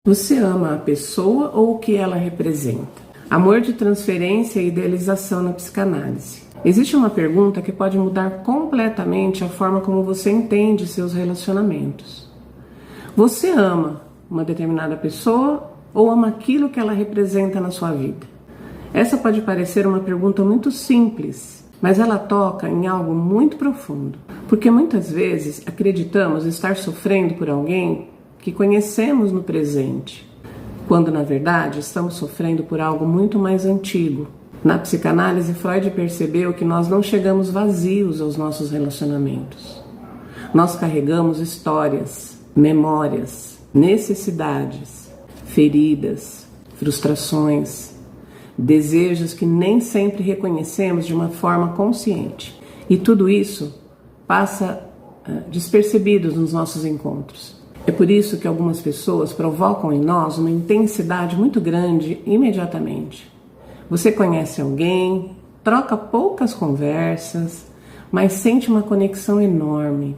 Você ama a pessoa ou o que ela representa? Amor de transferência e idealização na psicanálise. Existe uma pergunta que pode mudar completamente a forma como você entende seus relacionamentos. Você ama uma determinada pessoa ou ama aquilo que ela representa na sua vida? Essa pode parecer uma pergunta muito simples, mas ela toca em algo muito profundo, porque muitas vezes acreditamos estar sofrendo por alguém que conhecemos no presente, quando na verdade estamos sofrendo por algo muito mais antigo. Na psicanálise, Freud percebeu que nós não chegamos vazios aos nossos relacionamentos. Nós carregamos histórias, memórias, necessidades, feridas, frustrações, desejos que nem sempre reconhecemos de uma forma consciente. E tudo isso passa despercebido nos nossos encontros. É por isso que algumas pessoas provocam em nós uma intensidade muito grande imediatamente. Você conhece alguém, troca poucas conversas, mas sente uma conexão enorme,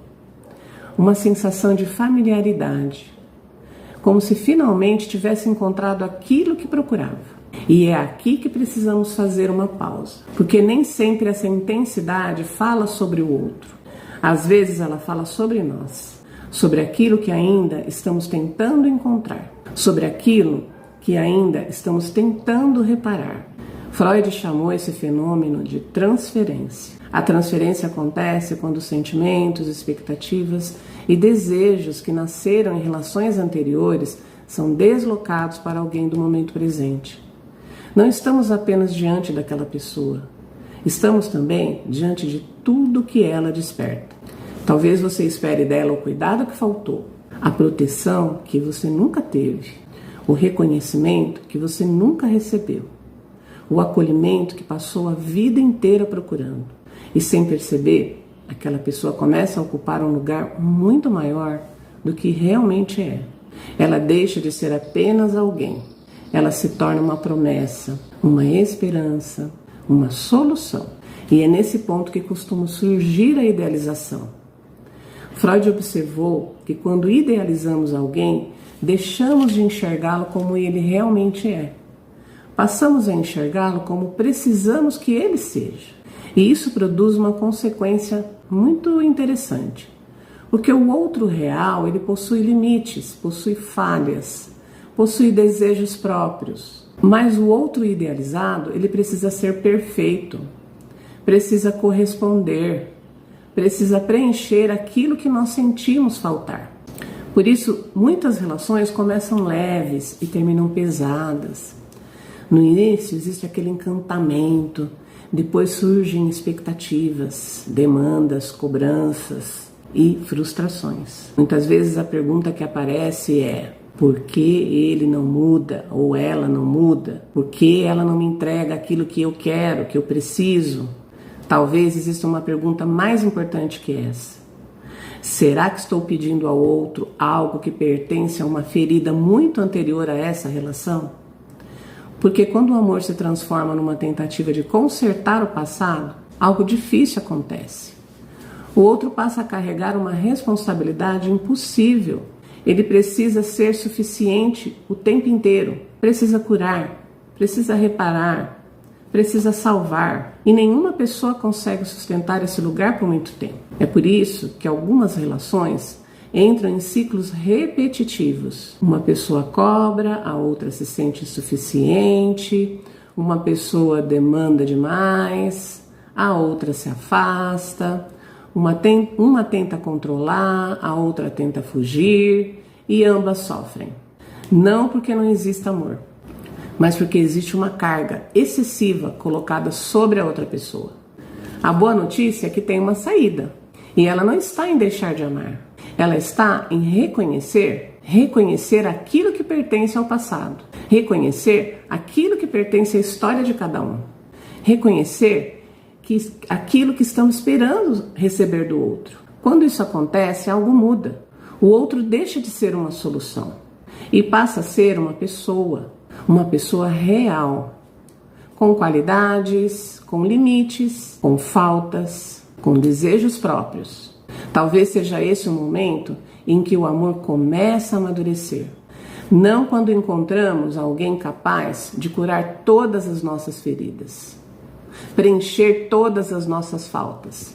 uma sensação de familiaridade, como se finalmente tivesse encontrado aquilo que procurava. E é aqui que precisamos fazer uma pausa, porque nem sempre essa intensidade fala sobre o outro. Às vezes ela fala sobre nós, sobre aquilo que ainda estamos tentando encontrar, sobre aquilo que ainda estamos tentando reparar. Freud chamou esse fenômeno de transferência. A transferência acontece quando sentimentos, expectativas e desejos que nasceram em relações anteriores são deslocados para alguém do momento presente. Não estamos apenas diante daquela pessoa, estamos também diante de tudo que ela desperta. Talvez você espere dela o cuidado que faltou, a proteção que você nunca teve, o reconhecimento que você nunca recebeu, o acolhimento que passou a vida inteira procurando. E sem perceber, aquela pessoa começa a ocupar um lugar muito maior do que realmente é. Ela deixa de ser apenas alguém. Ela se torna uma promessa, uma esperança, uma solução. E é nesse ponto que costuma surgir a idealização. Freud observou que quando idealizamos alguém, deixamos de enxergá-lo como ele realmente é. Passamos a enxergá-lo como precisamos que ele seja. E isso produz uma consequência muito interessante. Porque o outro real, ele possui limites, possui falhas, possui desejos próprios. Mas o outro idealizado, ele precisa ser perfeito, precisa corresponder, precisa preencher aquilo que nós sentimos faltar. Por isso, muitas relações começam leves e terminam pesadas. No início existe aquele encantamento, depois surgem expectativas, demandas, cobranças e frustrações. Muitas vezes a pergunta que aparece é: por que ele não muda ou ela não muda? Por que ela não me entrega aquilo que eu quero, que eu preciso? Talvez exista uma pergunta mais importante que essa. Será que estou pedindo ao outro algo que pertence a uma ferida muito anterior a essa relação? Porque quando o amor se transforma numa tentativa de consertar o passado, algo difícil acontece. O outro passa a carregar uma responsabilidade impossível. Ele precisa ser suficiente o tempo inteiro, precisa curar, precisa reparar, precisa salvar, e nenhuma pessoa consegue sustentar esse lugar por muito tempo. É por isso que algumas relações entram em ciclos repetitivos. Uma pessoa cobra, a outra se sente insuficiente, uma pessoa demanda demais, a outra se afasta, uma tenta controlar, a outra tenta fugir, e ambas sofrem. Não porque não exista amor, mas porque existe uma carga excessiva colocada sobre a outra pessoa. A boa notícia é que tem uma saída, e ela não está em deixar de amar. Ela está em reconhecer aquilo que pertence ao passado, reconhecer aquilo que pertence à história de cada um, reconhecer aquilo que estamos esperando receber do outro. Quando isso acontece, algo muda. O outro deixa de ser uma solução e passa a ser uma pessoa real, com qualidades, com limites, com faltas, com desejos próprios. Talvez seja esse o momento em que o amor começa a amadurecer. Não quando encontramos alguém capaz de curar todas as nossas feridas, preencher todas as nossas faltas,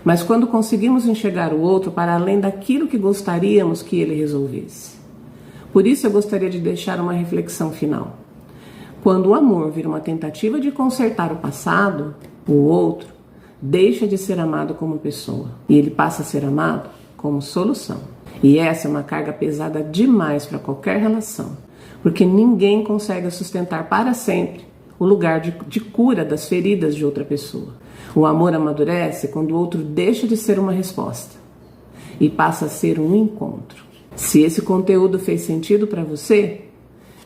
mas quando conseguimos enxergar o outro para além daquilo que gostaríamos que ele resolvesse. Por isso eu gostaria de deixar uma reflexão final. Quando o amor vira uma tentativa de consertar o passado, o outro deixa de ser amado como pessoa e ele passa a ser amado como solução. E essa é uma carga pesada demais para qualquer relação, porque ninguém consegue sustentar para sempre o lugar de cura das feridas de outra pessoa. O amor amadurece quando o outro deixa de ser uma resposta e passa a ser um encontro. Se esse conteúdo fez sentido para você,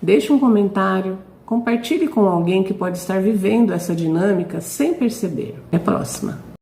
deixe um comentário, compartilhe com alguém que pode estar vivendo essa dinâmica sem perceber. Até a próxima!